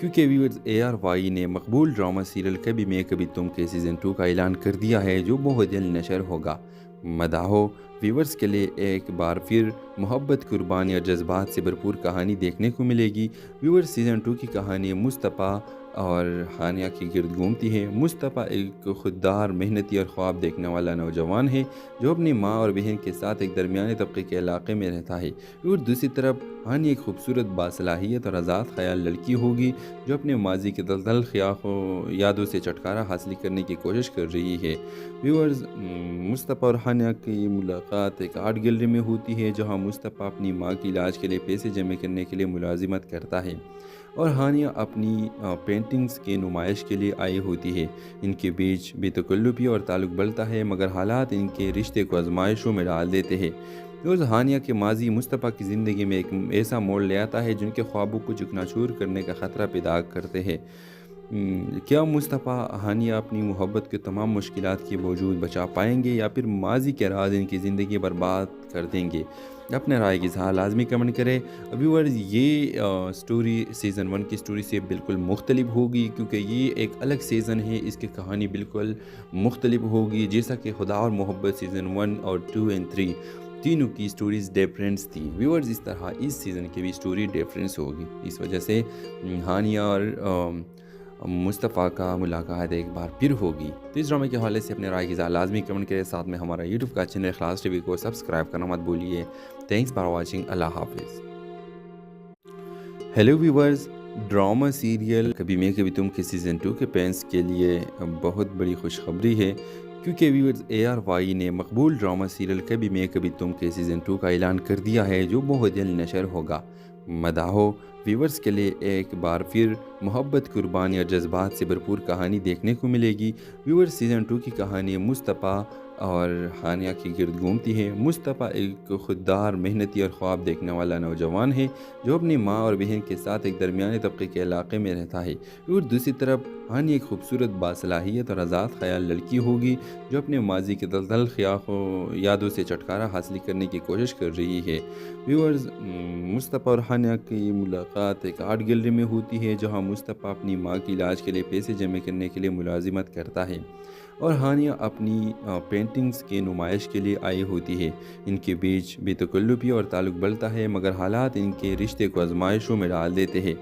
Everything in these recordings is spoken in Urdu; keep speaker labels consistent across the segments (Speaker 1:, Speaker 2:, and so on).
Speaker 1: کیونکہ ویورز ARY نے مقبول ڈرامہ سیریل کبھی میں کبھی تم کے سیزن 2 کا اعلان کر دیا ہے جو بہت جلد نشر ہوگا۔ مداحوں ویورز کے لیے ایک بار پھر محبت، قربانی اور جذبات سے بھرپور کہانی دیکھنے کو ملے گی۔ ویورز سیزن 2 کی کہانی مصطفیٰ اور ہانیہ کی گرد گھومتی ہے۔ مصطفیٰ ایک خوددار، محنتی اور خواب دیکھنے والا نوجوان ہے جو اپنی ماں اور بہن کے ساتھ ایک درمیانے طبقے کے علاقے میں رہتا ہے، اور دوسری طرف ہانیہ ایک خوبصورت، باصلاحیت اور آزاد خیال لڑکی ہوگی جو اپنے ماضی کے دلدل یادوں سے چھٹکارا حاصل کرنے کی کوشش کر رہی ہے۔ ویورز مصطفیٰ اور ہانیہ کی ملاقات ایک آرٹ گیلری میں ہوتی ہے جہاں مصطفیٰ اپنی ماں کی علاج کے لیے پیسے جمع کرنے کے لیے ملازمت کرتا ہے اور ہانیہ اپنی پینٹنگز کی نمائش کے لیے آئی ہوتی ہے۔ ان کے بیچ بے تکلفی اور تعلق بڑھتا ہے، مگر حالات ان کے رشتے کو آزمائشوں میں ڈال دیتے ہیں۔ روز ہانیہ کے ماضی مصطفیٰ کی زندگی میں ایک ایسا موڑ لے آتا ہے جن کے خوابوں کو چکنا چور کرنے کا خطرہ پیدا کرتے ہیں۔ کیا مصطفیٰ ہانیہ اپنی محبت کے تمام مشکلات کے باوجود بچا پائیں گے یا پھر ماضی کے راز ان کی زندگی برباد کر دیں گے؟ اپنے رائے کی اظہار لازمی کمنٹ کریں۔ ویورز یہ سٹوری سیزن 1 کی سٹوری سے بالکل مختلف ہوگی کیونکہ یہ ایک الگ سیزن ہے، اس کی کہانی بالکل مختلف ہوگی، جیسا کہ خدا اور محبت سیزن 1 اور 2 اور 3 تینوں کی سٹوریز ڈیفرنس تھی۔ ویورز اس طرح اس سیزن کی بھی سٹوری ڈیفرنس ہوگی، اس وجہ سے ہانیہ اور مصطفیٰ کا ملاقات ایک بار پھر ہوگی۔ تو اس ڈرامے کے حوالے سے اپنے رائے کی اظہار لازمی کمنٹ کریں، ساتھ میں ہمارا یوٹیوب کا چینل اخلاص ٹی وی کو سبسکرائب کرنا مت بھولیے۔ تھینکس فار واچنگ، اللہ حافظ۔ ہیلو ویورز، ڈرامہ سیریل کبھی میں کبھی تم کے سیزن 2 کے فینس کے لیے بہت بڑی خوشخبری ہے کیونکہ ویورز ARY نے مقبول ڈرامہ سیریل کبھی میں کبھی تم کے سیزن 2 کا اعلان کر دیا ہے جو بہت جلد نشر ہوگا۔ مداحوں ویورز کے لیے ایک بار پھر محبت، قربانی اور جذبات سے بھرپور کہانی دیکھنے کو ملے گی۔ ویورز سیزن 2 کی کہانی مصطفیٰ اور ہانیہ کی گرد گھومتی ہے۔ مصطفیٰ ایک خوددار، محنتی اور خواب دیکھنے والا نوجوان ہے جو اپنی ماں اور بہن کے ساتھ ایک درمیانے طبقے کے علاقے میں رہتا ہے، اور دوسری طرف ہانیہ ایک خوبصورت، باصلاحیت اور آزاد خیال لڑکی ہوگی جو اپنے ماضی کے دلدل یادوں سے چھٹکارا حاصل کرنے کی کوشش کر رہی ہے۔ ویورز مصطفیٰ اور ہانیہ کی ملاقات ایک آرٹ گیلری میں ہوتی ہے جہاں مصطفیٰ اپنی ماں کی علاج کے لیے پیسے جمع کرنے کے لیے ملازمت کرتا ہے اور ہانیہ اپنی پینٹنگز کی نمائش کے لیے آئی ہوتی ہے۔ ان کے بیچ بے تکلفی اور تعلق بڑھتا ہے، مگر حالات ان کے رشتے کو آزمائشوں میں ڈال دیتے ہیں۔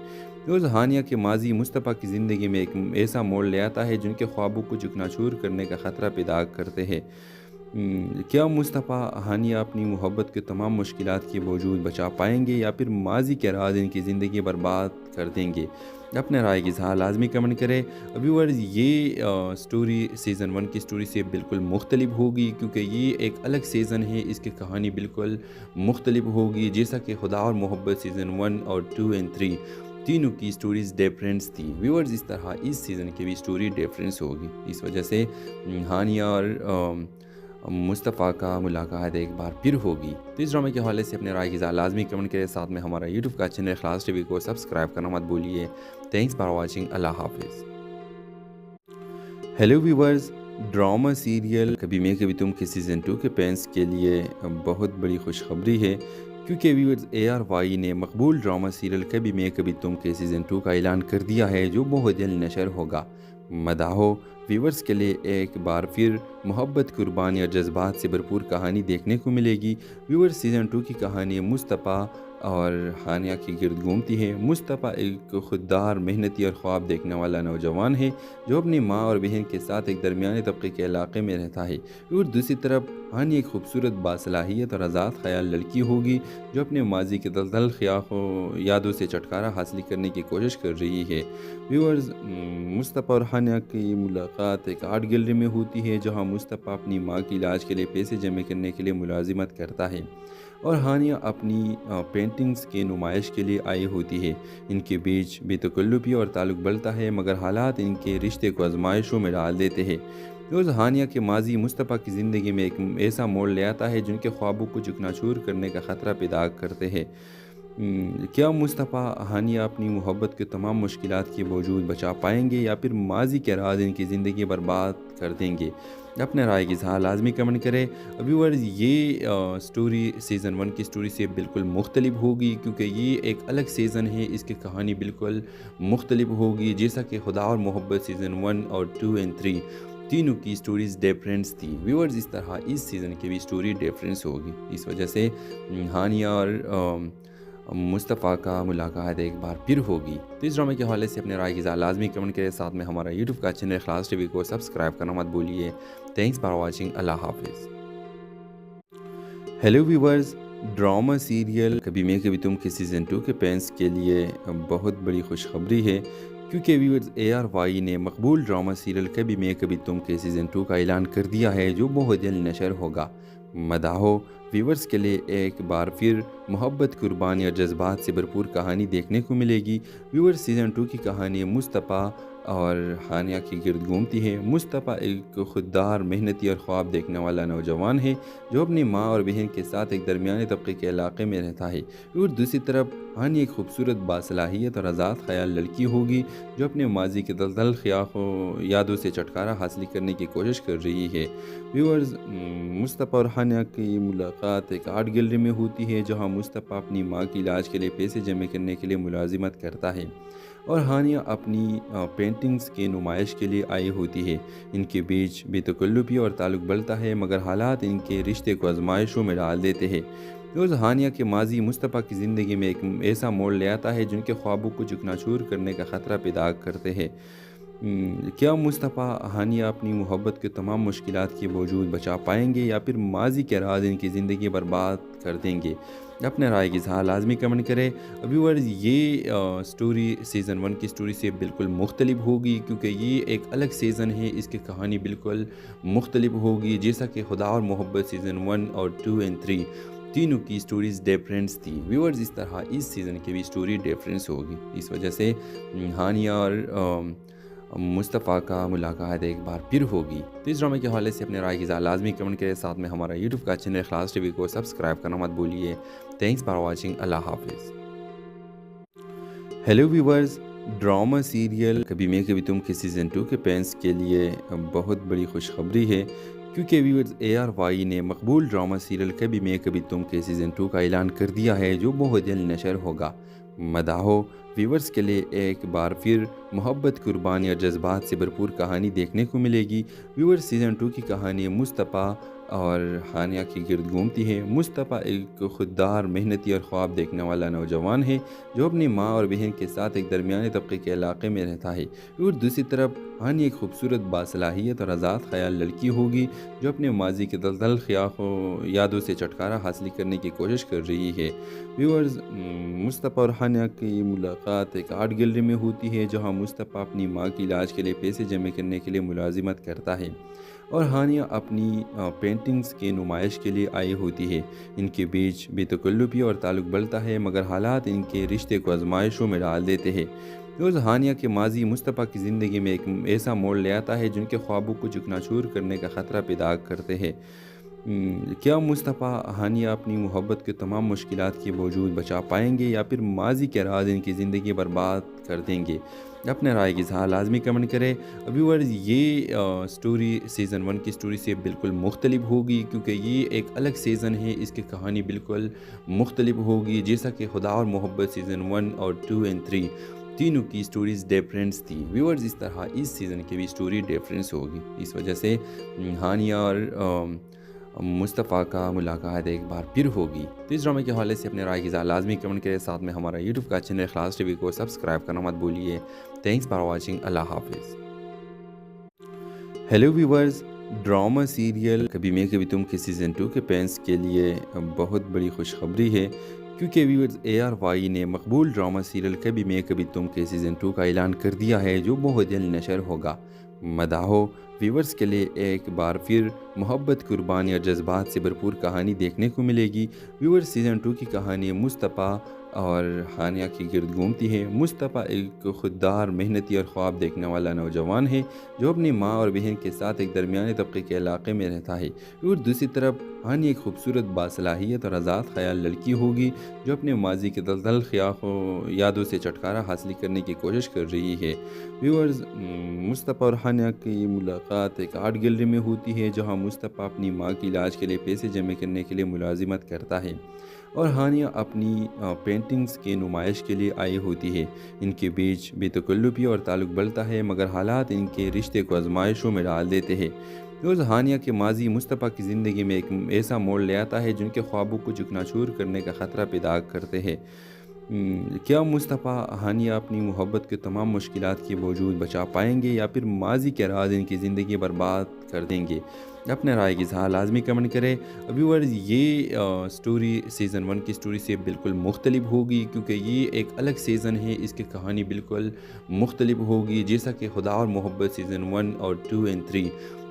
Speaker 1: روز ہانیہ کے ماضی مصطفیٰ کی زندگی میں ایک ایسا موڑ لے آتا ہے جن کے خوابوں کو چکنا چور کرنے کا خطرہ پیدا کرتے ہیں۔ کیا مصطفیٰ ہانیہ اپنی محبت کے تمام مشکلات کے باوجود بچا پائیں گے یا پھر ماضی کے راز ان کی زندگی برباد کر دیں گے؟ اپنے رائے کی اظہار لازمی کمنٹ کریں۔ ویورز یہ سٹوری سیزن 1 کی سٹوری سے بالکل مختلف ہوگی کیونکہ یہ ایک الگ سیزن ہے، اس کی کہانی بالکل مختلف ہوگی، جیسا کہ خدا اور محبت سیزن 1 اور 2 اور 3 تینوں کی سٹوریز ڈیفرنس تھی۔ ویورز اس طرح اس سیزن کی بھی سٹوری ڈیفرنس ہوگی، اس وجہ سے ہانیہ اور مصطفیٰ کا ملاقات ایک بار پھر ہوگی۔ تو اس ڈرامے کے حوالے سے اپنے رائے کی اظہار لازمی کمنٹ کریں، ساتھ میں ہمارا یوٹیوب کا چینل اخلاص ٹی وی کو سبسکرائب کرنا مت بھولیے۔ تھینکس فار واچنگ، اللہ حافظ۔ ہیلو ویورز، ڈرامہ سیریل کبھی میں کبھی تم کے سیزن 2 کے فینس کے لیے بہت بڑی خوشخبری ہے کیونکہ ویورز ARY نے مقبول ڈرامہ سیریل کبھی میں کبھی تم کے سیزن 2 کا اعلان کر دیا ہے جو بہت جلد نشر ہوگا۔ مداحوں ویورز کے لیے ایک بار پھر محبت، قربانی اور جذبات سے بھرپور کہانی دیکھنے کو ملے گی۔ ویورز سیزن 2 کی کہانی مصطفیٰ اور ہانیہ کی گرد گھومتی ہے۔ مصطفیٰ ایک خوددار، محنتی اور خواب دیکھنے والا نوجوان ہے جو اپنی ماں اور بہن کے ساتھ ایک درمیانے طبقے کے علاقے میں رہتا ہے، اور دوسری طرف ہانیہ ایک خوبصورت، باصلاحیت اور آزاد خیال لڑکی ہوگی جو اپنے ماضی کے دلدل یادوں سے چھٹکارا حاصل کرنے کی کوشش کر رہی ہے۔ ویورز مصطفیٰ اور ہانیہ کی ملاقات ایک آرٹ گیلری میں ہوتی ہے جہاں مصطفیٰ اپنی ماں کی علاج کے لیے پیسے جمع کرنے کے لیے ملازمت کرتا ہے اور ہانیہ اپنی پینٹنگز کی نمائش کے لیے آئی ہوتی ہے۔ ان کے بیچ بے تکلفی اور تعلق بڑھتا ہے، مگر حالات ان کے رشتے کو آزمائشوں میں ڈال دیتے ہیں۔ روز ہانیہ کے ماضی مصطفیٰ کی زندگی میں ایک ایسا موڑ لے آتا ہے جن کے خوابوں کو چکنا-چور کرنے کا خطرہ پیدا کرتے ہیں۔ کیا مصطفیٰ ہانیہ اپنی محبت کے تمام مشکلات کے باوجود بچا پائیں گے یا پھر ماضی کے راز ان کی زندگی برباد کر دیں گے؟ اپنے رائے کی اظہار لازمی کمنٹ کریں. ویورز یہ سٹوری سیزن 1 کی سٹوری سے بالکل مختلف ہوگی کیونکہ یہ ایک الگ سیزن ہے. اس کی کہانی بالکل مختلف ہوگی جیسا کہ خدا اور محبت سیزن 1 اور 2 اور 3 تینوں کی سٹوریز ڈیفرنس تھی. ویورز اس طرح اس سیزن کی بھی سٹوری ڈیفرنس ہوگی. اس وجہ سے ہانیہ اور مصطفیٰ کا ملاقات ایک بار پھر ہوگی. تو اس ڈرامے کے حوالے سے اپنے رائے کی اظہار لازمی کمنٹ کریں. ساتھ میں ہمارا یوٹیوب کا چینل اخلاص ٹی وی کو سبسکرائب کرنا مت بھولیے. Thanks for watching. اللہ حافظ. ہیلو ویورز، ڈرامہ سیریل کبھی میں کبھی تم کے سیزن 2 کے فینس کے لیے بہت بڑی خوشخبری ہے کیونکہ ویورز ARY نے مقبول ڈرامہ سیریل کبھی میں کبھی تم کے سیزن 2 کا اعلان کر دیا ہے جو بہت جلد نشر ہوگا. مداحوں ویورز کے لیے ایک بار پھر محبت، قربانی اور جذبات سے بھرپور کہانی دیکھنے کو ملے گی. ویورز سیزن 2 کی کہانی مصطفیٰ اور ہانیہ کی گرد گھومتی ہے. مصطفیٰ ایک خوددار، محنتی اور خواب دیکھنے والا نوجوان ہے جو اپنی ماں اور بہن کے ساتھ ایک درمیانے طبقے کے علاقے میں رہتا ہے. اور دوسری طرف ہانیہ ایک خوبصورت، باصلاحیت اور آزاد خیال لڑکی ہوگی جو اپنے ماضی کے دلدل یادوں سے چھٹکارا حاصل کرنے کی کوشش کر رہی ہے. ویورز مصطفیٰ اور ہانیہ کی ملاقات ایک آرٹ گیلری میں ہوتی ہے جہاں مصطفیٰ اپنی ماں کے علاج کے لیے پیسے جمع کرنے کے لیے ملازمت کرتا ہے اور ہانیہ اپنی پینٹنگز کی نمائش کے لیے آئی ہوتی ہے. ان کے بیچ بے تکلفی اور تعلق بڑھتا ہے مگر حالات ان کے رشتے کو آزمائشوں میں ڈال دیتے ہیں. روز ہانیہ کے ماضی مصطفیٰ کی زندگی میں ایک ایسا موڑ لے آتا ہے جن کے خوابوں کو چکنا چور کرنے کا خطرہ پیدا کرتے ہیں. کیا مصطفیٰ ہانیہ اپنی محبت کے تمام مشکلات کے باوجود بچا پائیں گے یا پھر ماضی کے راز ان کی زندگی برباد کر دیں گے؟ اپنے رائے کی اظہار لازمی کمنٹ کریں. ویورز یہ سٹوری سیزن 1 کی سٹوری سے بالکل مختلف ہوگی کیونکہ یہ ایک الگ سیزن ہے. اس کی کہانی بالکل مختلف ہوگی جیسا کہ خدا اور محبت سیزن 1 اور 2 اور 3 تینوں کی سٹوریز ڈیفرنس تھی. ویورز اس طرح اس سیزن کی بھی سٹوری ڈیفرنس ہوگی. اس وجہ سے ہانیہ اور مصطفیٰ کا ملاقات ایک بار پھر ہوگی. تو اس ڈرامے کے حوالے سے اپنے رائے کی اظہار لازمی کمنٹ کریں. ساتھ میں ہمارا یوٹیوب کا چینل اخلاص ٹی وی کو سبسکرائب کرنا مت بھولیے. Thanks for watching. اللہ حافظ. ہیلو ویورز، ڈرامہ سیریل کبھی میں کبھی تم کے سیزن 2 کے فینس کے لیے بہت بڑی خوشخبری ہے کیونکہ ویورز ARY نے مقبول ڈرامہ سیریل کبھی میں کبھی تم کے سیزن 2 کا اعلان کر دیا ہے جو بہت جلد نشر ہوگا. مداحوں ویورز کے لیے ایک بار پھر محبت، قربانی اور جذبات سے بھرپور کہانی دیکھنے کو ملے گی. ویورز سیزن 2 کی کہانی مصطفیٰ اور ہانیہ کی گرد گھومتی ہے. مصطفیٰ ایک خوددار، محنتی اور خواب دیکھنے والا نوجوان ہے جو اپنی ماں اور بہن کے ساتھ ایک درمیانے طبقے کے علاقے میں رہتا ہے. اور دوسری طرف ہانیہ ایک خوبصورت، باصلاحیت اور آزاد خیال لڑکی ہوگی جو اپنے ماضی کے دلدل یادوں سے چھٹکارا حاصل کرنے کی کوشش کر رہی ہے. ویورز مصطفیٰ اور ہانیہ کی ملاقات ایک آرٹ گیلری میں ہوتی ہے جہاں مصطفیٰ اپنی ماں کے علاج کے لیے پیسے جمع کرنے کے لیے ملازمت کرتا ہے اور ہانیہ اپنی پینٹنگز کی نمائش کے لیے آئی ہوتی ہے. ان کے بیچ بے تکلفی اور تعلق بڑھتا ہے مگر حالات ان کے رشتے کو آزمائشوں میں ڈال دیتے ہیں. روز ہانیہ کے ماضی مصطفیٰ کی زندگی میں ایک ایسا موڑ لے آتا ہے جن کے خوابوں کو چکنا چور کرنے کا خطرہ پیدا کرتے ہیں. کیا مصطفیٰ ہانیہ اپنی محبت کے تمام مشکلات کے باوجود بچا پائیں گے یا پھر ماضی کے راز ان کی زندگی برباد کر دیں گے؟ اپنے رائے کی اظہار لازمی کمنٹ کریں. ویورز یہ سٹوری سیزن 1 کی سٹوری سے بالکل مختلف ہوگی کیونکہ یہ ایک الگ سیزن ہے. اس کی کہانی بالکل مختلف ہوگی جیسا کہ خدا اور محبت سیزن 1 اور 2 اور 3 تینوں کی سٹوریز ڈیفرنس تھی. ویورز اس طرح اس سیزن کی بھی سٹوری ڈیفرنس ہوگی. اس وجہ سے ہانیہ اور مصطفیٰ کا ملاقات ایک بار پھر ہوگی. تو اس ڈرامے کے حوالے سے اپنے رائے کی اظہار لازمی کمنٹ کریں. ساتھ میں ہمارا یوٹیوب کا چینل اخلاص ٹی وی کو سبسکرائب کرنا مت بھولیے. Thanks for watching. اللہ حافظ. ہیلو ویورز، ڈرامہ سیریل کبھی میں کبھی تم کے سیزن 2 کے فینس کے لیے بہت بڑی خوشخبری ہے کیونکہ ویورز ARY نے مقبول ڈرامہ سیریل کبھی میں کبھی تم کے سیزن 2 کا اعلان کر دیا ہے جو بہت جلد نشر ہوگا. مداحوں ویورز کے لیے ایک بار پھر محبت، قربانی اور جذبات سے بھرپور کہانی دیکھنے کو ملے گی. ویورز سیزن 2 کی کہانی مصطفیٰ اور ہانیہ کی گرد گھومتی ہے۔ مصطفیٰ ایک خوددار، محنتی اور خواب دیکھنے والا نوجوان ہے جو اپنی ماں اور بہن کے ساتھ ایک درمیانے طبقے کے علاقے میں رہتا ہے، اور دوسری طرف ہانیہ ایک خوبصورت، باصلاحیت اور آزاد خیال لڑکی ہوگی جو اپنے ماضی کے دلدل یادوں سے چھٹکارا حاصل کرنے کی کوشش کر رہی ہے۔ ویورز، مصطفیٰ اور ہانیہ کی ملاقات ایک آرٹ گیلری میں ہوتی ہے جہاں مصطفیٰ اپنی ماں کی علاج کے لیے پیسے جمع کرنے کے لیے ملازمت کرتا ہے اور ہانیہ اپنی پینٹنگز کی نمائش کے لیے آئی ہوتی ہے۔ ان کے بیچ بے تکلفی اور تعلق بڑھتا ہے، مگر حالات ان کے رشتے کو آزمائشوں میں ڈال دیتے ہیں۔ روز ہانیہ کے ماضی مصطفیٰ کی زندگی میں ایک ایسا موڑ لے آتا ہے جن کے خوابوں کو چکنا چور کرنے کا خطرہ پیدا کرتے ہیں۔ کیا مصطفیٰ ہانیہ اپنی محبت کے تمام مشکلات کے باوجود بچا پائیں گے یا پھر ماضی کے راز ان کی زندگی برباد کر دیں گے؟ اپنے رائے کی اظہار لازمی کمنٹ کریں۔ ویورز، یہ سٹوری سیزن 1 کی سٹوری سے بالکل مختلف ہوگی کیونکہ یہ ایک الگ سیزن ہے، اس کی کہانی بالکل مختلف ہوگی، جیسا کہ خدا اور محبت سیزن 1 اور 2 اور 3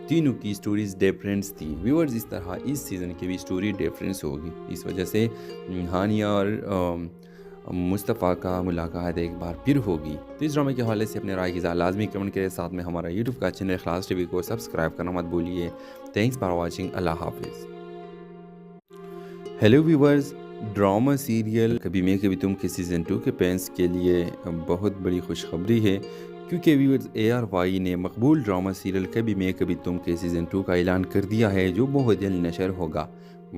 Speaker 1: تینوں کی سٹوریز ڈیفرنس تھی۔ ویورز، اس طرح اس سیزن کی بھی سٹوری ڈیفرنس ہوگی، اس وجہ سے ہانیہ اور مصطفیٰ کا ملاقات ایک بار پھر ہوگی۔ تو اس ڈرامے کے حوالے سے اپنے رائے کی اظہار لازمی کمنٹ کریں، ساتھ میں ہمارا یوٹیوب کا چینل اخلاص ٹی وی کو سبسکرائب کرنا مت بھولیے۔ تھینکس فار واچنگ، اللہ حافظ۔ ہیلو ویورز، ڈرامہ سیریل کبھی میں کبھی تم کے سیزن 2 کے فینس کے لیے بہت بڑی خوشخبری ہے، کیونکہ ویورز ARY نے مقبول ڈرامہ سیریل کبھی میں کبھی تم کے سیزن 2 کا اعلان کر دیا ہے جو بہت جلد نشر ہوگا۔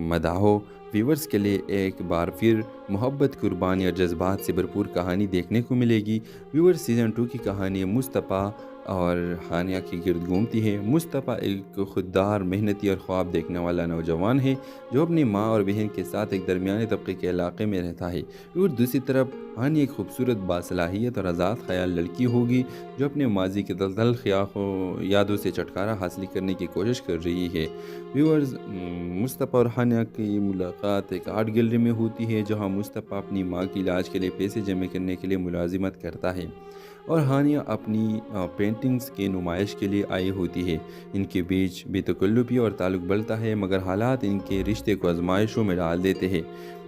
Speaker 1: مداحوں ویورز کے لیے ایک بار پھر محبت، قربانی اور جذبات سے بھرپور کہانی دیکھنے کو ملے گی۔ ویورز، سیزن 2 کی کہانی مصطفیٰ اور ہانیہ کی گرد گھومتی ہے۔ مصطفیٰ ایک خوددار، محنتی اور خواب دیکھنے والا نوجوان ہے جو اپنی ماں اور بہن کے ساتھ ایک درمیانے طبقے کے علاقے میں رہتا ہے، اور دوسری طرف ہانیہ ایک خوبصورت، باصلاحیت اور آزاد خیال لڑکی ہوگی جو اپنے ماضی کے دلدل یادوں سے چھٹکارا حاصل کرنے کی کوشش کر رہی ہے۔ ویورز، مصطفیٰ اور ہانیہ کی ملاقات ایک آرٹ گیلری میں ہوتی ہے جہاں مصطفیٰ اپنی ماں کی علاج کے لیے پیسے جمع کرنے کے لیے ملازمت کرتا ہے اور ہانیہ اپنی پینٹنگز کی نمائش کے لیے آئی ہوتی ہے۔ ان کے بیچ بے تکلفی اور تعلق بڑھتا ہے، مگر حالات ان کے رشتے کو آزمائشوں میں ڈال دیتے ہیں۔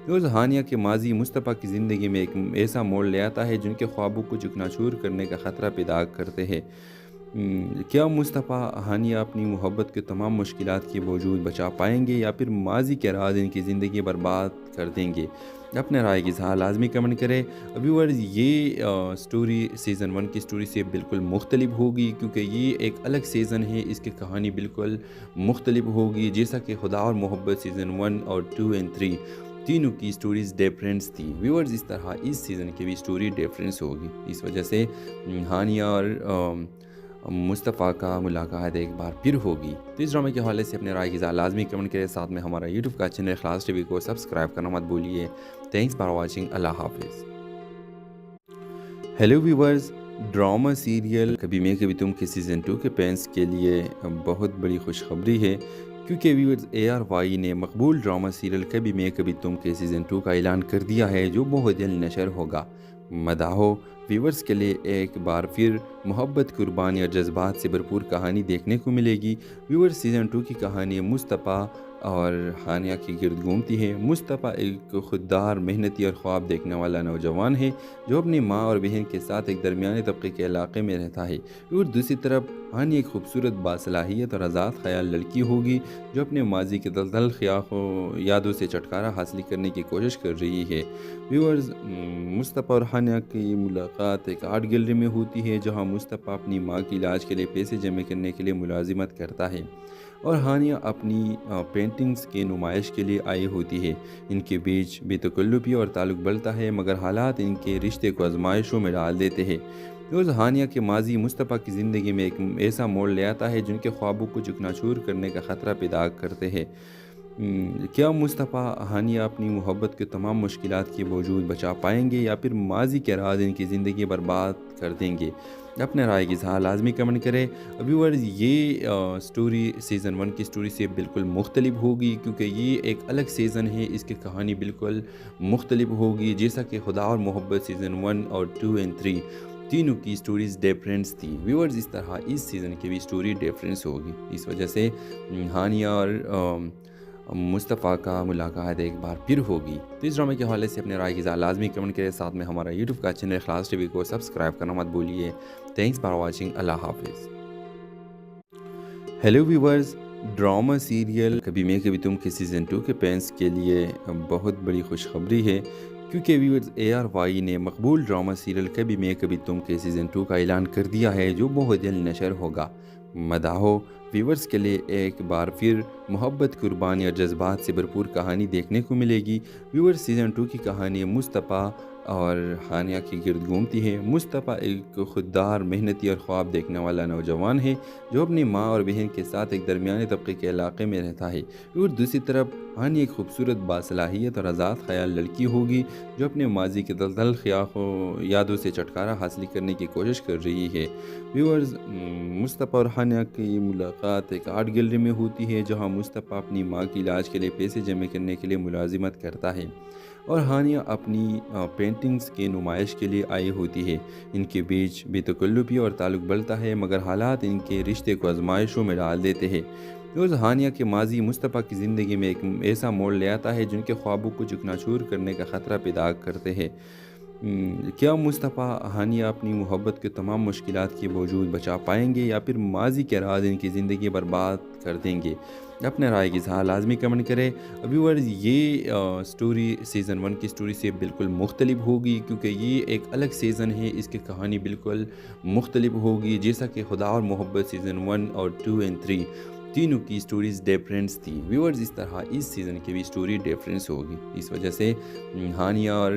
Speaker 1: روز ہانیہ کے ماضی مصطفیٰ کی زندگی میں ایک ایسا موڑ لے آتا ہے جن کے خوابوں کو چکنا چور کرنے کا خطرہ پیدا کرتے ہیں۔ کیا مصطفیٰ ہانیہ اپنی محبت کے تمام مشکلات کے باوجود بچا پائیں گے یا پھر ماضی کے راز ان کی زندگی برباد کر دیں گے؟ اپنے رائے کی اظہار لازمی کمنٹ کریں۔ ویورز، یہ سٹوری سیزن 1 کی سٹوری سے بالکل مختلف ہوگی کیونکہ یہ ایک الگ سیزن ہے، اس کی کہانی بالکل مختلف ہوگی، جیسا کہ خدا اور محبت سیزن 1 اور 2 اور 3 تینوں کی سٹوریز ڈیفرنس تھی۔ ویورز، اس طرح اس سیزن کی بھی سٹوری ڈیفرنس ہوگی، اس وجہ سے ہانیہ اور مصطفیٰ کا ملاقات ایک بار پھر ہوگی۔ تو اس ڈرامے کے حوالے سے اپنے رائے کی اظہار لازمی کمنٹ کریں، ساتھ میں ہمارا یوٹیوب کا چینل اخلاص ٹی وی کو سبسکرائب کرنا مت بھولیے۔ تھینکس فار واچنگ، اللہ حافظ۔ ہیلو ویورز، ڈرامہ سیریل کبھی میں کبھی تم کے سیزن 2 کے فینس کے لیے بہت بڑی خوشخبری ہے، کیونکہ ویورز ARY نے مقبول ڈرامہ سیریل کبھی میں کبھی تم کے سیزن 2 کا اعلان کر دیا ہے جو بہت جلد نشر ہوگا۔ مداحوں ویورز کے لیے ایک بار پھر محبت، قربانی اور جذبات سے بھرپور کہانی دیکھنے کو ملے گی۔ ویورز، سیزن 2 کی کہانی مصطفیٰ اور ہانیہ کی گرد گھومتی ہے۔ مصطفیٰ ایک خوددار، محنتی اور خواب دیکھنے والا نوجوان ہے جو اپنی ماں اور بہن کے ساتھ ایک درمیانے طبقے کے علاقے میں رہتا ہے، اور دوسری طرف ہانیہ ایک خوبصورت، باصلاحیت اور آزاد خیال لڑکی ہوگی جو اپنے ماضی کے دلدل یادوں سے چھٹکارا حاصل کرنے کی کوشش کر رہی ہے۔ ویورز، مصطفیٰ اور ہانیہ کی ملاقات ایک آرٹ گیلری میں ہوتی ہے جہاں مصطفیٰ اپنی ماں کی علاج کے لیے پیسے جمع کرنے کے لیے ملازمت کرتا ہے اور ہانیہ اپنی پینٹنگز کی نمائش کے لیے آئی ہوتی ہے۔ ان کے بیچ بے تکلفی اور تعلق بڑھتا ہے، مگر حالات ان کے رشتے کو آزمائشوں میں ڈال دیتے ہیں۔ روز ہانیہ کے ماضی مصطفیٰ کی زندگی میں ایک ایسا موڑ لے آتا ہے جن کے خوابوں کو چکنا چور کرنے کا خطرہ پیدا کرتے ہیں۔ کیا مصطفیٰ ہانیہ اپنی محبت کے تمام مشکلات کے باوجود بچا پائیں گے یا پھر ماضی کے راز ان کی زندگی برباد کر دیں گے؟ اپنے رائے کی اظہار لازمی کمنٹ کریں۔ ویورز، یہ سٹوری سیزن 1 کی سٹوری سے بالکل مختلف ہوگی کیونکہ یہ ایک الگ سیزن ہے، اس کی کہانی بالکل مختلف ہوگی، جیسا کہ خدا اور محبت سیزن 1 اور 2 اور 3 تینوں کی سٹوریز ڈیفرنس تھی۔ ویورز، اس طرح اس سیزن کی بھی سٹوری ڈیفرنس ہوگی، اس وجہ سے ہانیہ اور مصطفیٰ کا ملاقات ایک بار پھر ہوگی۔ تو اس ڈرامے کے حوالے سے اپنے رائے کی اظہار لازمی کمنٹ کریں، ساتھ میں ہمارا یوٹیوب کا چینل اخلاص ٹی وی کو سبسکرائب کرنا مت بھولیے۔ تھینکس فار واچنگ، اللہ حافظ۔ ہیلو ویورز، ڈرامہ سیریل کبھی میں کبھی تم کے سیزن 2 کے فینس کے لیے بہت بڑی خوشخبری ہے، کیونکہ ویورز ARY نے مقبول ڈرامہ سیریل کبھی میں کبھی تم کے سیزن 2 کا اعلان کر دیا ہے، جو بہت جلد نشر ہوگا۔ مداحوں ویورز کے لیے ایک بار پھر محبت، قربانی اور جذبات سے بھرپور کہانی دیکھنے کو ملے گی۔ ویورز سیزن 2 کی کہانی مصطفیٰ اور ہانیہ کی گرد گھومتی ہے۔ مصطفیٰ ایک خوددار، محنتی اور خواب دیکھنے والا نوجوان ہے جو اپنی ماں اور بہن کے ساتھ ایک درمیانے طبقے کے علاقے میں رہتا ہے، اور دوسری طرف ہانیہ ایک خوبصورت، باصلاحیت اور آزاد خیال لڑکی ہوگی جو اپنے ماضی کے دلدل یادوں سے چھٹکارا حاصل کرنے کی کوشش کر رہی ہے۔ ویورز، مصطفیٰ اور ہانیہ کی ملاقات ایک آرٹ گیلری میں ہوتی ہے، جہاں مصطفیٰ اپنی ماں کی علاج کے لیے پیسے جمع کرنے کے لیے ملازمت کرتا ہے اور ہانیہ اپنی پینٹنگز کی نمائش کے لیے آئی ہوتی ہے۔ ان کے بیچ بے تکلفی اور تعلق بڑھتا ہے، مگر حالات ان کے رشتے کو آزمائشوں میں ڈال دیتے ہیں۔ روز ہانیہ کے ماضی مصطفیٰ کی زندگی میں ایک ایسا موڑ لے آتا ہے جن کے خوابوں کو چکنا چور کرنے کا خطرہ پیدا کرتے ہیں۔ کیا مصطفیٰ ہانیہ اپنی محبت کے تمام مشکلات کے باوجود بچا پائیں گے، یا پھر ماضی کے راز ان کی زندگی برباد کر دیں گے؟ اپنے رائے کی اظہار لازمی کمنٹ کریں۔ ویورز، یہ سٹوری سیزن 1 کی سٹوری سے بالکل مختلف ہوگی، کیونکہ یہ ایک الگ سیزن ہے، اس کی کہانی بالکل مختلف ہوگی، جیسا کہ خدا اور محبت سیزن 1 اور 2 اور 3 تینوں کی سٹوریز ڈیفرنس تھی۔ ویورز، اس طرح اس سیزن کی بھی سٹوری ڈیفرنس ہوگی، اس وجہ سے ہانیہ اور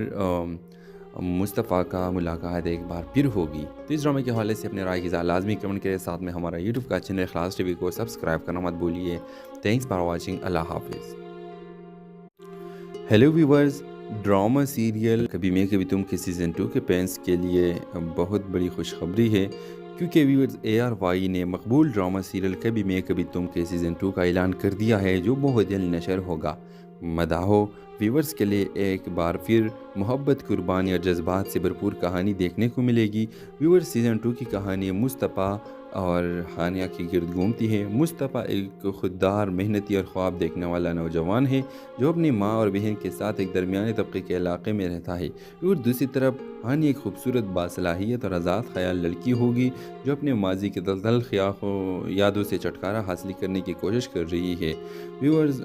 Speaker 1: مصطفیٰ کا ملاقات ایک بار پھر ہوگی۔ تو اس ڈرامے کے حوالے سے اپنے رائے کی اظہار لازمی کمنٹ کریں، ساتھ میں ہمارا یوٹیوب کا چینل اخلاص ٹی وی کو سبسکرائب کرنا مت بھولیے۔ تھینکس فار واچنگ، اللہ حافظ۔ ہیلو ویورز، ڈرامہ سیریل کبھی میں کبھی تم کے سیزن 2 کے فینس کے لیے بہت بڑی خوشخبری ہے، کیونکہ ویورز ARY نے مقبول ڈرامہ سیریل کبھی میں کبھی تم کے سیزن 2 کا اعلان کر دیا ہے، جو بہت جلد نشر ہوگا۔ مداحوں ویورز کے لیے ایک بار پھر محبت، قربانی اور جذبات سے بھرپور کہانی دیکھنے کو ملے گی۔ ویورز سیزن 2 کی کہانی مصطفیٰ اور ہانیہ کی گرد گھومتی ہے۔ مصطفیٰ ایک خوددار، محنتی اور خواب دیکھنے والا نوجوان ہے جو اپنی ماں اور بہن کے ساتھ ایک درمیانے طبقے کے علاقے میں رہتا ہے، اور دوسری طرف ہانیہ ایک خوبصورت، باصلاحیت اور آزاد خیال لڑکی ہوگی جو اپنے ماضی کے دلدل یادوں سے چھٹکارا حاصل کرنے کی کوشش کر رہی ہے۔ ویورز،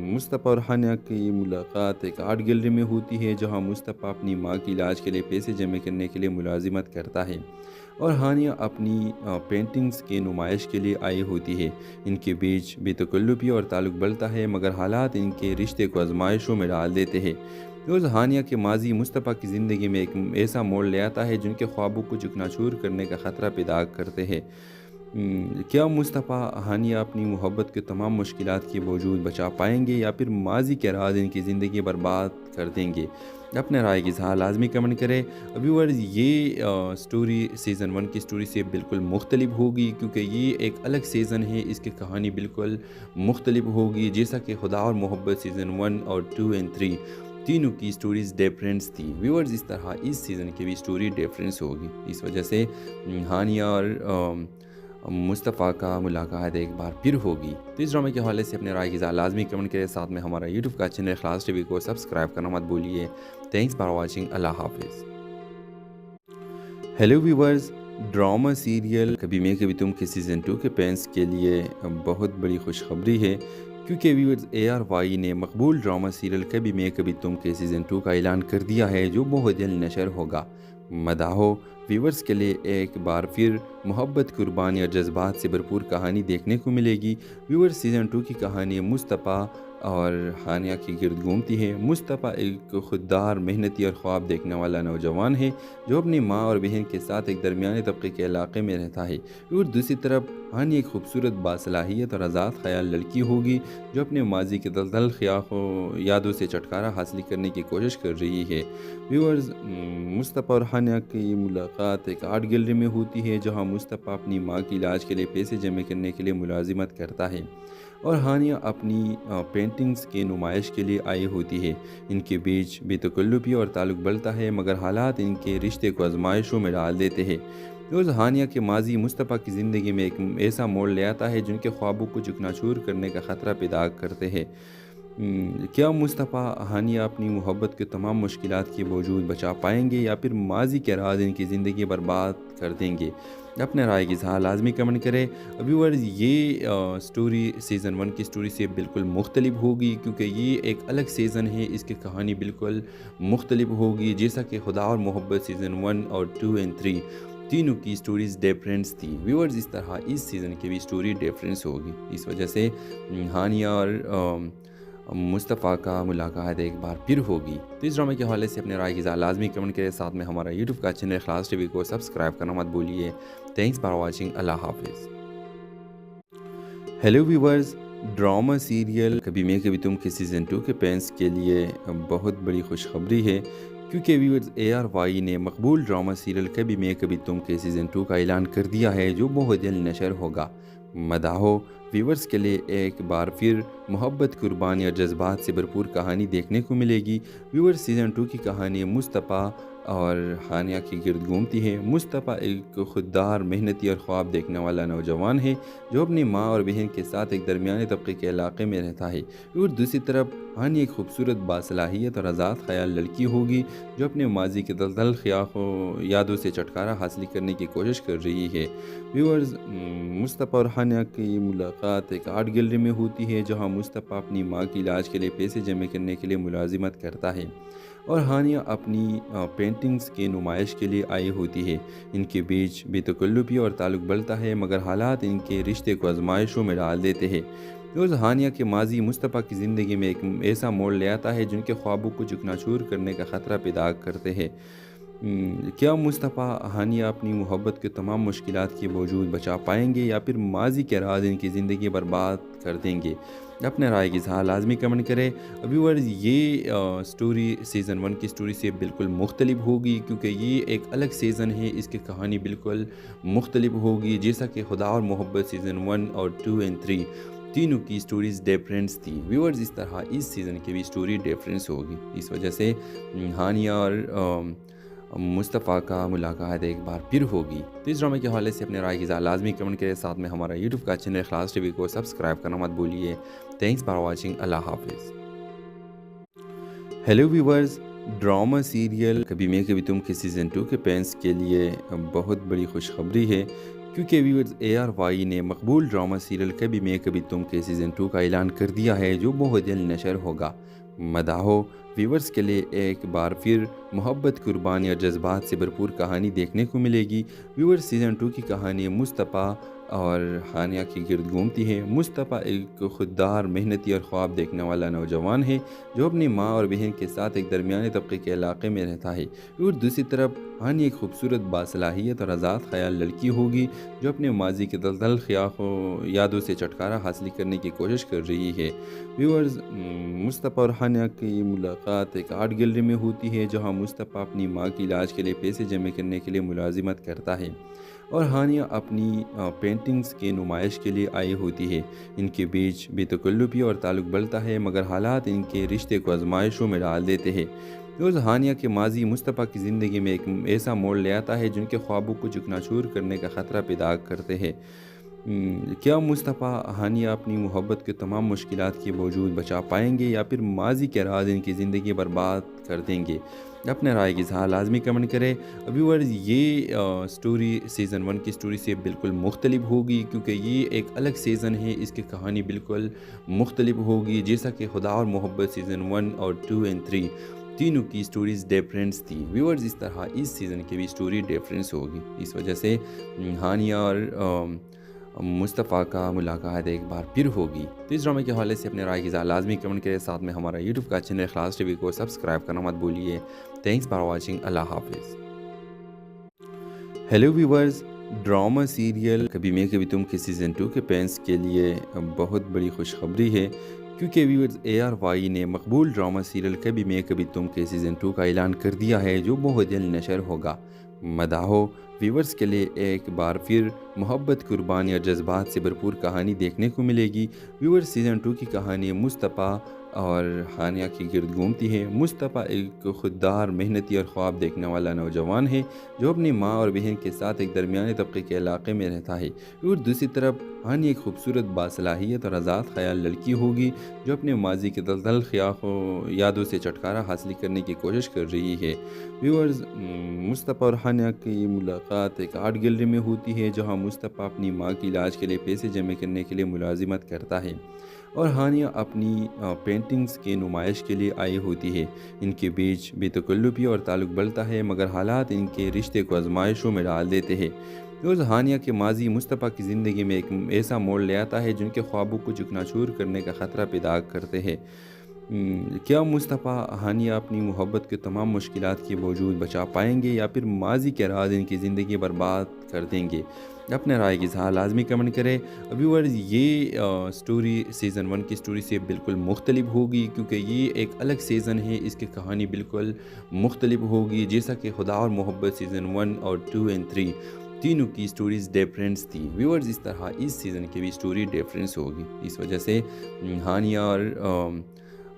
Speaker 1: مصطفیٰ اور ہانیہ کی ملاقات ایک آرٹ گیلری میں ہوتی ہے، جہاں مصطفیٰ اپنی ماں کی علاج کے لیے پیسے جمع کرنے کے لیے ملازمت کرتا ہے اور ہانیہ اپنی پینٹنگز کی نمائش کے لیے آئی ہوتی ہے۔ ان کے بیچ بے تکلفی اور تعلق بڑھتا ہے، مگر حالات ان کے رشتے کو آزمائشوں میں ڈال دیتے ہیں۔ روز ہانیہ کے ماضی مصطفیٰ کی زندگی میں ایک ایسا موڑ لے آتا ہے جن کے خوابوں کو چکنا چور کرنے کا خطرہ پیدا کرتے ہیں۔ کیا مصطفیٰ ہانیہ اپنی محبت کے تمام مشکلات کے باوجود بچا پائیں گے، یا پھر ماضی کے راز ان کی زندگی برباد کر دیں گے؟ اپنے رائے کی اظہار لازمی کمنٹ کریں۔ ویورز، یہ سٹوری سیزن 1 کی سٹوری سے بالکل مختلف ہوگی، کیونکہ یہ ایک الگ سیزن ہے، اس کی کہانی بالکل مختلف ہوگی، جیسا کہ خدا اور محبت سیزن 1 اور 2 اور 3 تینوں کی سٹوریز ڈیفرنس تھی۔ ویورز، اس طرح اس سیزن کی بھی سٹوری ڈیفرنس ہوگی، اس وجہ سے ہانیہ اور مصطفیٰ کا ملاقات ایک بار پھر ہوگی۔ تو اس ڈرامے کے حوالے سے اپنے رائے کی اظہار لازمی کمنٹ کریں، ساتھ میں ہمارا یوٹیوب کا چینل اخلاص ٹی وی کو سبسکرائب کرنا مت بھولیے۔ تھینکس فار واچنگ، اللہ حافظ۔ ہیلو ویورز، ڈرامہ سیریل کبھی میں کبھی تم کے سیزن 2 کے فینس کے لیے بہت بڑی خوشخبری ہے، کیونکہ ویورز ARY نے مقبول ڈرامہ سیریل کبھی میں کبھی تم کے سیزن 2 کا اعلان کر دیا ہے، جو بہت جلد نشر ہوگا۔ مداحوں ویورز کے لیے ایک بار پھر محبت، قربانی اور جذبات سے بھرپور کہانی دیکھنے کو ملے گی۔ ویورز سیزن 2 کی کہانی مصطفیٰ اور ہانیہ کی گرد گھومتی ہے۔ مصطفیٰ ایک خوددار، محنتی اور خواب دیکھنے والا نوجوان ہے جو اپنی ماں اور بہن کے ساتھ ایک درمیانے طبقے کے علاقے میں رہتا ہے، اور دوسری طرف ہانیہ ایک خوبصورت، باصلاحیت اور آزاد خیال لڑکی ہوگی جو اپنے ماضی کے دلدل یادوں سے چھٹکارا حاصل کرنے کی کوشش کر رہی ہے۔ ویورز، مصطفیٰ اور ہانیہ کی ملاقات ایک آرٹ گیلری میں ہوتی ہے، جہاں مصطفیٰ اپنی ماں کی علاج کے لیے پیسے جمع کرنے کے لیے ملازمت کرتا ہے اور ہانیہ اپنی پینٹنگز کی نمائش کے لیے آئی ہوتی ہے۔ ان کے بیچ بے تکلفی اور تعلق بڑھتا ہے، مگر حالات ان کے رشتے کو آزمائشوں میں ڈال دیتے ہیں۔ روز ہانیہ کے ماضی مصطفیٰ کی زندگی میں ایک ایسا موڑ لے آتا ہے جن کے خوابوں کو چکنا چور کرنے کا خطرہ پیدا کرتے ہیں۔ کیا مصطفیٰ ہانیہ اپنی محبت کے تمام مشکلات کے باوجود بچا پائیں گے یا پھر ماضی کے راز ان کی زندگی برباد کر دیں گے؟ اپنے رائے کی اظہار لازمی کمنٹ کریں۔ ویورز یہ سٹوری سیزن 1 کی سٹوری سے بالکل مختلف ہوگی، کیونکہ یہ ایک الگ سیزن ہے، اس کی کہانی بالکل مختلف ہوگی، جیسا کہ خدا اور محبت سیزن 1 اور 2 اور 3 تینوں کی سٹوریز ڈیفرنس تھی۔ ویورز اس طرح اس سیزن کی بھی سٹوری ڈیفرنس ہوگی، اس وجہ سے ہانیہ اور مصطفیٰ کا ملاقات ایک بار پھر ہوگی۔ تو اس ڈرامے کے حوالے سے اپنے رائے کی اظہار لازمی کمنٹ کریں، ساتھ میں ہمارا یوٹیوب کا چینل اخلاص ٹی وی کو سبسکرائب کرنا مت بھولیے۔ تھینکس فار واچنگ، اللہ حافظ۔ ہیلو ویورز، ڈرامہ سیریل کبھی میں کبھی تم کے سیزن 2 کے فینس کے لیے بہت بڑی خوشخبری ہے، کیونکہ ویورز ARY نے مقبول ڈرامہ سیریل کبھی میں کبھی تم کے سیزن 2 کا اعلان کر دیا ہے، جو بہت جلد نشر ہوگا۔ مداحوں ویورز کے لیے ایک بار پھر محبت، قربانی اور جذبات سے بھرپور کہانی دیکھنے کو ملے گی۔ ویورز سیزن 2 کی کہانی مصطفیٰ اور ہانیہ کی گرد گھومتی ہے۔ مصطفیٰ ایک خوددار، محنتی اور خواب دیکھنے والا نوجوان ہے، جو اپنی ماں اور بہن کے ساتھ ایک درمیانے طبقے کے علاقے میں رہتا ہے۔ اور دوسری طرف ہانیہ ایک خوبصورت، باصلاحیت اور آزاد خیال لڑکی ہوگی، جو اپنے ماضی کے دلدل یادوں سے چھٹکارا حاصل کرنے کی کوشش کر رہی ہے۔ ویورز مصطفیٰ اور ہانیہ کی ملاقات ایک آرٹ گیلری میں ہوتی ہے، جہاں مصطفیٰ اپنی ماں کے علاج کے لیے پیسے جمع کرنے کے لیے ملازمت کرتا ہے اور ہانیہ اپنی پینٹنگز کی نمائش کے لیے آئی ہوتی ہے۔ ان کے بیچ بے تکلفی اور تعلق بڑھتا ہے، مگر حالات ان کے رشتے کو آزمائشوں میں ڈال دیتے ہیں۔ روز ہانیہ کے ماضی مصطفیٰ کی زندگی میں ایک ایسا موڑ لے آتا ہے جن کے خوابوں کو چکنا چور کرنے کا خطرہ پیدا کرتے ہیں۔ کیا مصطفیٰ ہانیہ اپنی محبت کے تمام مشکلات کے باوجود بچا پائیں گے یا پھر ماضی کے راز ان کی زندگی برباد کر دیں گے؟ اپنے رائے کی اظہار لازمی کمنٹ کریں۔ ویورز یہ سٹوری سیزن 1 کی سٹوری سے بالکل مختلف ہوگی، کیونکہ یہ ایک الگ سیزن ہے، اس کی کہانی بالکل مختلف ہوگی، جیسا کہ خدا اور محبت سیزن 1 اور 2 اور 3 تینوں کی سٹوریز ڈیفرنس تھی۔ ویورز اس طرح اس سیزن کی بھی سٹوری ڈیفرنس ہوگی، اس وجہ سے ہانیہ اور مصطفیٰ کا ملاقات ایک بار پھر ہوگی۔ تو اس ڈرامے کے حوالے سے اپنے رائے کی اظہار لازمی کمنٹ کریں، ساتھ میں ہمارا یوٹیوب کا چینل اخلاص ٹی وی کو سبسکرائب کرنا مت بھولیے۔ تھینکس فار واچنگ، اللہ حافظ۔ ہیلو ویورز، ڈرامہ سیریل کبھی میں کبھی تم کے سیزن 2 کے فینس کے لیے بہت بڑی خوشخبری ہے، کیونکہ ویورز ARY نے مقبول ڈرامہ سیریل کبھی میں کبھی تم کے سیزن 2 کا اعلان کر دیا ہے، جو بہت جلد نشر ہوگا۔ مداحوں ویورز کے لیے ایک بار پھر محبت، قربانی اور جذبات سے بھرپور کہانی دیکھنے کو ملے گی۔ ویورز سیزن 2 کی کہانی مصطفیٰ اور ہانیہ کی گرد گھومتی ہے۔ مصطفیٰ ایک خوددار، محنتی اور خواب دیکھنے والا نوجوان ہے، جو اپنی ماں اور بہن کے ساتھ ایک درمیانے طبقے کے علاقے میں رہتا ہے۔ اور دوسری طرف ہانیہ ایک خوبصورت، باصلاحیت اور آزاد خیال لڑکی ہوگی، جو اپنے ماضی کے دلدل یادوں سے چھٹکارا حاصل کرنے کی کوشش کر رہی ہے۔ ویورز مصطفیٰ اور ہانیہ کی ملاقات ایک آرٹ گیلری میں ہوتی ہے، جہاں مصطفیٰ اپنی ماں کے علاج کے لیے پیسے جمع کرنے کے لیے ملازمت کرتا ہے اور ہانیہ اپنی پینٹنگز کی نمائش کے لیے آئی ہوتی ہے۔ ان کے بیچ بے تکلفی اور تعلق بڑھتا ہے، مگر حالات ان کے رشتے کو آزمائشوں میں ڈال دیتے ہیں۔ روز ہانیہ کے ماضی مصطفیٰ کی زندگی میں ایک ایسا موڑ لے آتا ہے جن کے خوابوں کو چکنا چور کرنے کا خطرہ پیدا کرتے ہیں۔ کیا مصطفیٰ ہانیہ اپنی محبت کے تمام مشکلات کے باوجود بچا پائیں گے یا پھر ماضی کے راز ان کی زندگی برباد کر دیں گے؟ اپنے رائے کی اظہار لازمی کمنٹ کریں۔ ویورز یہ سٹوری سیزن 1 کی سٹوری سے بالکل مختلف ہوگی، کیونکہ یہ ایک الگ سیزن ہے، اس کی کہانی بالکل مختلف ہوگی، جیسا کہ خدا اور محبت سیزن 1 اور 2 اور 3 تینوں کی سٹوریز ڈیفرنس تھی۔ ویورز اس طرح اس سیزن کی بھی سٹوری ڈیفرنس ہوگی، اس وجہ سے ہانیہ اور مصطفیٰ کا ملاقات ایک بار پھر ہوگی۔ تو اس ڈرامے کے حوالے سے اپنے رائے کی اظہار لازمی کمنٹ کریں، ساتھ میں ہمارا یوٹیوب کا چینل اخلاص ٹی وی کو سبسکرائب کرنا مت بھولیے۔ تھینکس فار واچنگ، اللہ حافظ۔ ہیلو ویورز، ڈرامہ سیریل کبھی میں کبھی تم کے سیزن 2 کے فینس کے لیے بہت بڑی خوشخبری ہے، کیونکہ ویورز ARY نے مقبول ڈرامہ سیریل کبھی میں کبھی تم کے سیزن 2 کا اعلان کر دیا ہے، جو بہت جلد نشر ہوگا۔ مداحوں ویورز کے لیے ایک بار پھر محبت، قربانی اور جذبات سے بھرپور کہانی دیکھنے کو ملے گی۔ ویورز سیزن 2 کی کہانی مصطفیٰ اور ہانیہ کی گرد گھومتی ہے۔ مصطفیٰ ایک خوددار، محنتی اور خواب دیکھنے والا نوجوان ہے جو اپنی ماں اور بہن کے ساتھ ایک درمیانے طبقے کے علاقے میں رہتا ہے، اور دوسری طرف ہانیہ ایک خوبصورت، باصلاحیت اور آزاد خیال لڑکی ہوگی جو اپنے ماضی کے دلدل یادوں سے چھٹکارا حاصل کرنے کی کوشش کر رہی ہے۔ ویورز، مصطفیٰ اور ہانیہ کی ملاقات ایک آرٹ گیلری میں ہوتی ہے جہاں مصطفیٰ اپنی ماں کی علاج کے لیے پیسے جمع کرنے کے لیے ملازمت کرتا ہے اور ہانیہ اپنی پینٹنگز کی نمائش کے لیے آئی ہوتی ہے۔ ان کے بیچ بے تکلفی اور تعلق بڑھتا ہے، مگر حالات ان کے رشتے کو آزمائشوں میں ڈال دیتے ہیں۔ روز ہانیہ کے ماضی مصطفیٰ کی زندگی میں ایک ایسا موڑ لے آتا ہے جن کے خوابوں کو چکنا چور کرنے کا خطرہ پیدا کرتے ہیں۔ کیا مصطفیٰ ہانیہ اپنی محبت کے تمام مشکلات کے باوجود بچا پائیں گے یا پھر ماضی کے راز ان کی زندگی برباد کر دیں گے؟ اپنے رائے کی اظہار لازمی کمنٹ کریں۔ ویورز، یہ سٹوری سیزن 1 کی سٹوری سے بالکل مختلف ہوگی کیونکہ یہ ایک الگ سیزن ہے، اس کی کہانی بالکل مختلف ہوگی، جیسا کہ خدا اور محبت سیزن 1 اور 2 اور 3 تینوں کی سٹوریز ڈیفرنس تھی۔ ویورز، اس طرح اس سیزن کی بھی سٹوری ڈیفرنس ہوگی، اس وجہ سے ہانیہ اور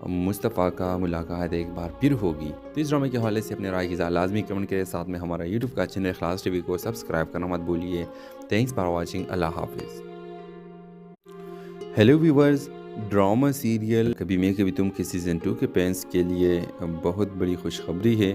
Speaker 1: مصطفیٰ کا ملاقات ایک بار پھر ہوگی۔ تو اس ڈرامے کے حوالے سے اپنے رائے کی اظہار لازمی کمنٹ کریں، ساتھ میں ہمارا یوٹیوب کا چینل اخلاص ٹی وی کو سبسکرائب کرنا مت بھولیے۔ تھینکس فار واچنگ، اللہ حافظ۔ ہیلو ویورز، ڈرامہ سیریل کبھی میں کبھی تم کے سیزن 2 کے فینس کے لیے بہت بڑی خوشخبری ہے،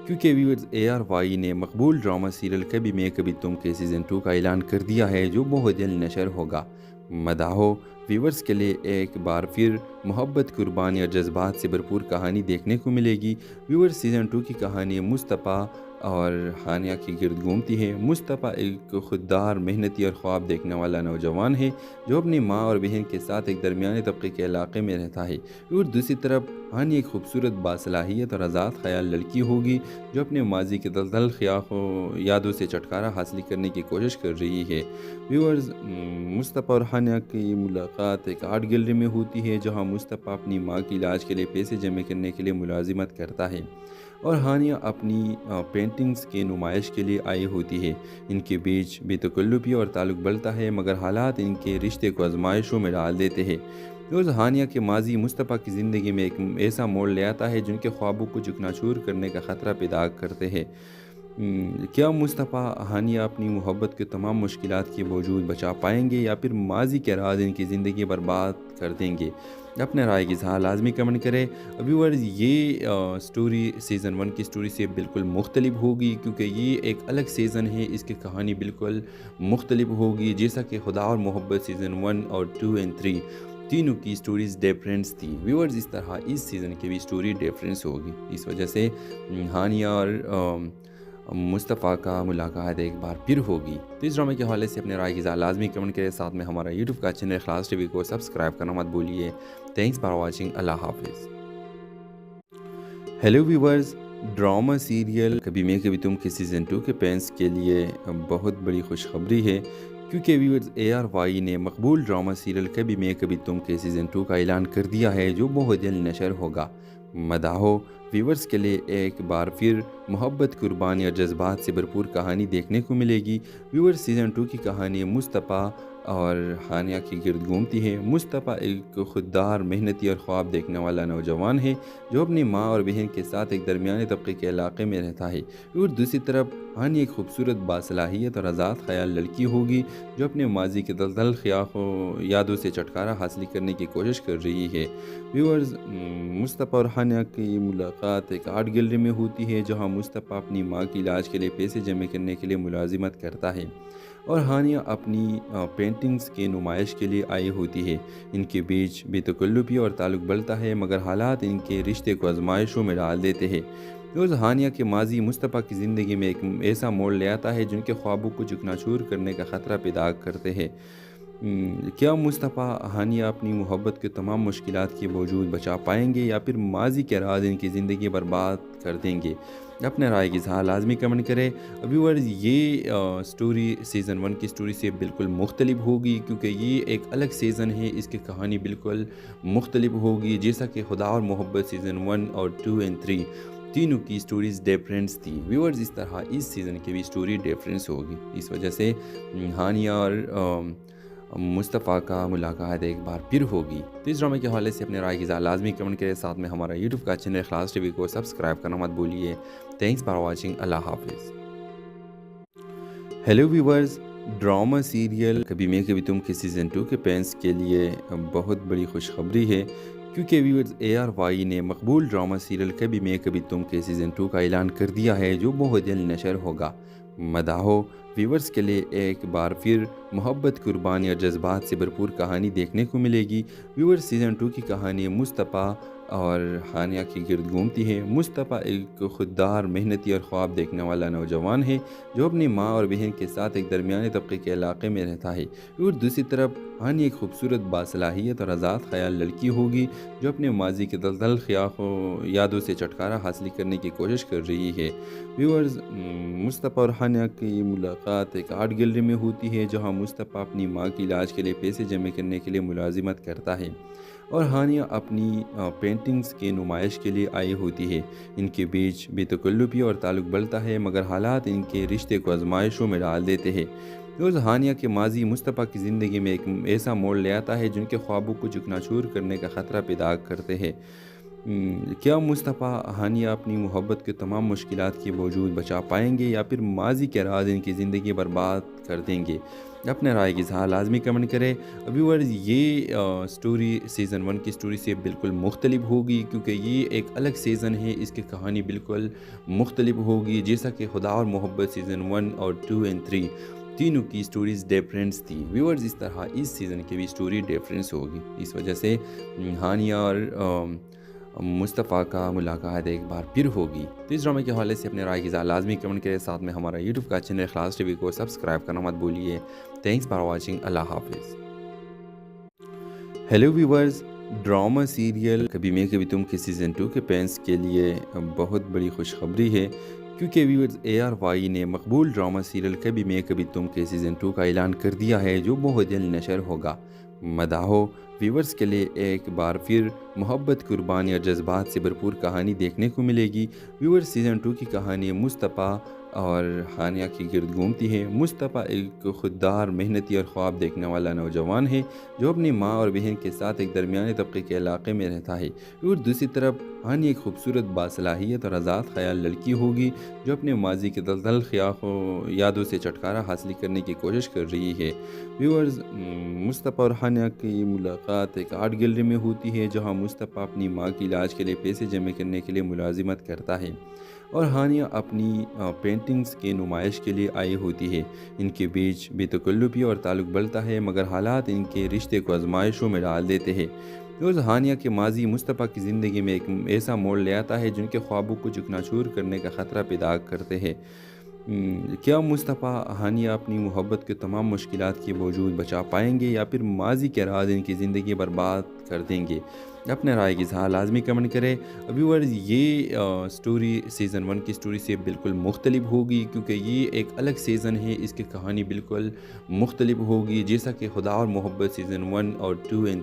Speaker 1: کیونکہ ویورز ARY نے مقبول ڈرامہ سیریل کبھی میں کبھی تم کے سیزن 2 کا اعلان کر دیا ہے جو بہت جلد نشر ہوگا۔ مداحوں ویورز کے لیے ایک بار پھر محبت، قربانی اور جذبات سے بھرپور کہانی دیکھنے کو ملے گی۔ ویورز، سیزن 2 کی کہانی مصطفیٰ اور ہانیہ کی گرد گھومتی ہے۔ مصطفیٰ ایک خوددار، محنتی اور خواب دیکھنے والا نوجوان ہے جو اپنی ماں اور بہن کے ساتھ ایک درمیانے طبقے کے علاقے میں رہتا ہے، اور دوسری طرف ہانیہ ایک خوبصورت، باصلاحیت اور آزاد خیال لڑکی ہوگی جو اپنے ماضی کے دلدل یادوں سے چھٹکارا حاصل کرنے کی کوشش کر رہی ہے۔ ویورز، مصطفیٰ اور ہانیہ کی ملاقات ایک آرٹ گیلری میں ہوتی ہے جہاں مصطفیٰ اپنی ماں کی علاج کے لیے پیسے جمع کرنے کے لیے ملازمت کرتا ہے اور ہانیہ اپنی پینٹنگز کی نمائش کے لیے آئی ہوتی ہے۔ ان کے بیچ بے تکلفی اور تعلق بڑھتا ہے، مگر حالات ان کے رشتے کو آزمائشوں میں ڈال دیتے ہیں۔ روز ہانیہ کے ماضی مصطفیٰ کی زندگی میں ایک ایسا موڑ لے آتا ہے جن کے خوابوں کو چکنا چور کرنے کا خطرہ پیدا کرتے ہیں۔ کیا مصطفیٰ ہانیہ اپنی محبت کے تمام مشکلات کے باوجود بچا پائیں گے یا پھر ماضی کے راز ان کی زندگی برباد کر دیں گے؟ اپنے رائے کی اظہار لازمی کمنٹ کریں۔ ویورز، یہ سٹوری سیزن 1 کی سٹوری سے بالکل مختلف ہوگی کیونکہ یہ ایک الگ سیزن ہے، اس کی کہانی بالکل مختلف ہوگی، جیسا کہ خدا اور محبت سیزن 1 اور 2 اور 3 تینوں کی سٹوریز ڈیفرنس تھی۔ ویورز، اس طرح اس سیزن کی بھی سٹوری ڈیفرنس ہوگی، اس وجہ سے ہانیہ اور مصطفیٰ کا ملاقات ایک بار پھر ہوگی۔ تو اس ڈرامے کے حوالے سے اپنے رائے کی اظہار لازمی کمنٹ کریں، ساتھ میں ہمارا یوٹیوب کا چینل اخلاص ٹی وی کو سبسکرائب کرنا مت بھولیے۔ تھینکس فار واچنگ، اللہ حافظ۔ ہیلو ویورز، ڈرامہ سیریل کبھی میں کبھی تم کے سیزن 2 کے فینس کے لیے بہت بڑی خوشخبری ہے، کیونکہ ویورز ARY نے مقبول ڈرامہ سیریل کبھی میں کبھی تم کے سیزن 2 کا اعلان کر دیا ہے جو بہت جلد نشر ہوگا۔ مداحوں ویورز کے لیے ایک بار پھر محبت، قربانی اور جذبات سے بھرپور کہانی دیکھنے کو ملے گی۔ ویورز، سیزن 2 کی کہانی مصطفیٰ اور ہانیہ کی گرد گھومتی ہے۔ مصطفیٰ ایک خوددار، محنتی اور خواب دیکھنے والا نوجوان ہے جو اپنی ماں اور بہن کے ساتھ ایک درمیانے طبقے کے علاقے میں رہتا ہے، اور دوسری طرف ہانیہ ایک خوبصورت، باصلاحیت اور آزاد خیال لڑکی ہوگی جو اپنے ماضی کے دلدل یادوں سے چھٹکارا حاصل کرنے کی کوشش کر رہی ہے۔ ویورز، مصطفیٰ اور ہانیہ کی ملاقات ایک آرٹ گیلری میں ہوتی ہے جہاں مصطفیٰ اپنی ماں کی علاج کے لیے پیسے جمع کرنے کے لیے ملازمت کرتا ہے اور ہانیہ اپنی پینٹنگز کی نمائش کے لیے آئی ہوتی ہے۔ ان کے بیچ بے تکلفی اور تعلق بڑھتا ہے، مگر حالات ان کے رشتے کو آزمائشوں میں ڈال دیتے ہیں۔ روز ہانیہ کے ماضی مصطفیٰ کی زندگی میں ایک ایسا موڑ لے آتا ہے جن کے خوابوں کو چکنا چور کرنے کا خطرہ پیدا کرتے ہیں۔ کیا مصطفیٰ ہانیہ اپنی محبت کے تمام مشکلات کے باوجود بچا پائیں گے یا پھر ماضی کے راز ان کی زندگی برباد کر دیں گے؟ اپنے رائے کی اظہار لازمی کمنٹ کریں۔ ویورز، یہ سٹوری سیزن 1 کی سٹوری سے بالکل مختلف ہوگی کیونکہ یہ ایک الگ سیزن ہے، اس کی کہانی بالکل مختلف ہوگی، جیسا کہ خدا اور محبت سیزن 1 اور 2 اور 3 تینوں کی سٹوریز ڈیفرنس تھی۔ ویورز، اس طرح اس سیزن کی بھی سٹوری ڈیفرنس ہوگی، اس وجہ سے ہانیہ اور مصطفیٰ کا ملاقات ایک بار پھر ہوگی۔ تو اس ڈرامے کے حوالے سے اپنے رائے کی اظہار لازمی کمنٹ کریں، ساتھ میں ہمارا یوٹیوب کا چینل اخلاص ٹی وی کو سبسکرائب کرنا مت بھولیے۔ تھینکس فار واچنگ، اللہ حافظ۔ ہیلو ویورز، ڈرامہ سیریل کبھی میں کبھی تم کے سیزن 2 کے فینس کے لیے بہت بڑی خوشخبری ہے، کیونکہ ویورز ARY نے مقبول ڈرامہ سیریل کبھی میں کبھی تم کے سیزن 2 کا اعلان کر دیا ہے، جو بہت جلد نشر ہوگا۔ مداحوں ویورز کے لیے ایک بار پھر محبت، قربانی اور جذبات سے بھرپور کہانی دیکھنے کو ملے گی۔ ویورز سیزن 2 کی کہانی مصطفیٰ اور ہانیہ کی گرد گھومتی ہے۔ مصطفیٰ ایک خوددار، محنتی اور خواب دیکھنے والا نوجوان ہے جو اپنی ماں اور بہن کے ساتھ ایک درمیانے طبقے کے علاقے میں رہتا ہے، اور دوسری طرف ہانیہ ایک خوبصورت، باصلاحیت اور آزاد خیال لڑکی ہوگی جو اپنے ماضی کے دلدل یادوں سے چھٹکارا حاصل کرنے کی کوشش کر رہی ہے۔ ویورز مصطفیٰ اور ہانیہ کی ملاقات ایک آرٹ گیلری میں ہوتی ہے، جہاں مصطفیٰ اپنی ماں کی علاج کے لیے پیسے جمع کرنے کے لیے ملازمت کرتا ہے اور ہانیہ اپنی پینٹنگز کی نمائش کے لیے آئی ہوتی ہے۔ ان کے بیچ بے تکلفی اور تعلق بڑھتا ہے، مگر حالات ان کے رشتے کو آزمائشوں میں ڈال دیتے ہیں۔ روز ہانیہ کے ماضی مصطفیٰ کی زندگی میں ایک ایسا موڑ لے آتا ہے جن کے خوابوں کو چکنا چور کرنے کا خطرہ پیدا کرتے ہیں۔ کیا مصطفیٰ ہانیہ اپنی محبت کے تمام مشکلات کے باوجود بچا پائیں گے، یا پھر ماضی کے راز ان کی زندگی برباد کر دیں گے؟ اپنے رائے کی اظہار لازمی کمنٹ کریں۔ ویورز یہ سٹوری سیزن 1 کی سٹوری سے بالکل مختلف ہوگی، کیونکہ یہ ایک الگ سیزن ہے، اس کی کہانی بالکل مختلف ہوگی، جیسا کہ خدا اور محبت سیزن 1 اور 2 اور 3 تینوں کی سٹوریز ڈیفرنس تھی۔ ویورز اس طرح اس سیزن کی بھی سٹوری ڈیفرنس ہوگی، اس وجہ سے ہانیہ اور مصطفیٰ کا ملاقات ایک بار پھر ہوگی۔ تو اس ڈرامے کے حوالے سے اپنے رائے کی اظہار لازمی کمنٹ کریں، ساتھ میں ہمارا یوٹیوب کا چینل اخلاص ٹی وی کو سبسکرائب کرنا مت بھولیے۔ تھینکس فار واچنگ، اللہ حافظ۔ ہیلو ویورز، ڈرامہ سیریل کبھی میں کبھی تم کے سیزن 2 کے فینس کے لیے بہت بڑی خوشخبری ہے، کیونکہ ویورز ARY نے مقبول ڈرامہ سیریل کبھی میں کبھی تم کے سیزن 2 کا اعلان کر دیا ہے، جو بہت جلد نشر ہوگا۔ مداحوں ویورز کے لیے ایک بار پھر محبت، قربانی اور جذبات سے بھرپور کہانی دیکھنے کو ملے گی۔ ویورز سیزن 2 کی کہانی مصطفیٰ اور ہانیہ کی گرد گھومتی ہے۔ مصطفیٰ ایک خوددار، محنتی اور خواب دیکھنے والا نوجوان ہے جو اپنی ماں اور بہن کے ساتھ ایک درمیانے طبقے کے علاقے میں رہتا ہے، اور دوسری طرف ہانیہ ایک خوبصورت، باصلاحیت اور آزاد خیال لڑکی ہوگی جو اپنے ماضی کے دلدل یادوں سے چھٹکارا حاصل کرنے کی کوشش کر رہی ہے۔ ویورز مصطفیٰ اور ہانیہ کی ملاقات ایک آرٹ گیلری میں ہوتی ہے، جہاں مصطفیٰ اپنی ماں کی علاج کے لیے پیسے جمع کرنے کے لیے ملازمت کرتا ہے اور ہانیہ اپنی پینٹنگز کی نمائش کے لیے آئی ہوتی ہے۔ ان کے بیچ بے تکلفی اور تعلق بڑھتا ہے، مگر حالات ان کے رشتے کو آزمائشوں میں ڈال دیتے ہیں۔ روز ہانیہ کے ماضی مصطفیٰ کی زندگی میں ایک ایسا موڑ لے آتا ہے جن کے خوابوں کو چکنا چور کرنے کا خطرہ پیدا کرتے ہیں۔ کیا مصطفیٰ ہانیہ اپنی محبت کے تمام مشکلات کے باوجود بچا پائیں گے، یا پھر ماضی کے راز ان کی زندگی برباد کر دیں گے؟ اپنے رائے کی اظہار لازمی کمنٹ کریں۔ ویورز یہ سٹوری سیزن 1 کی سٹوری سے بالکل مختلف ہوگی، کیونکہ یہ ایک الگ سیزن ہے، اس کی کہانی بالکل مختلف ہوگی، جیسا کہ خدا اور محبت سیزن 1 اور 2 اور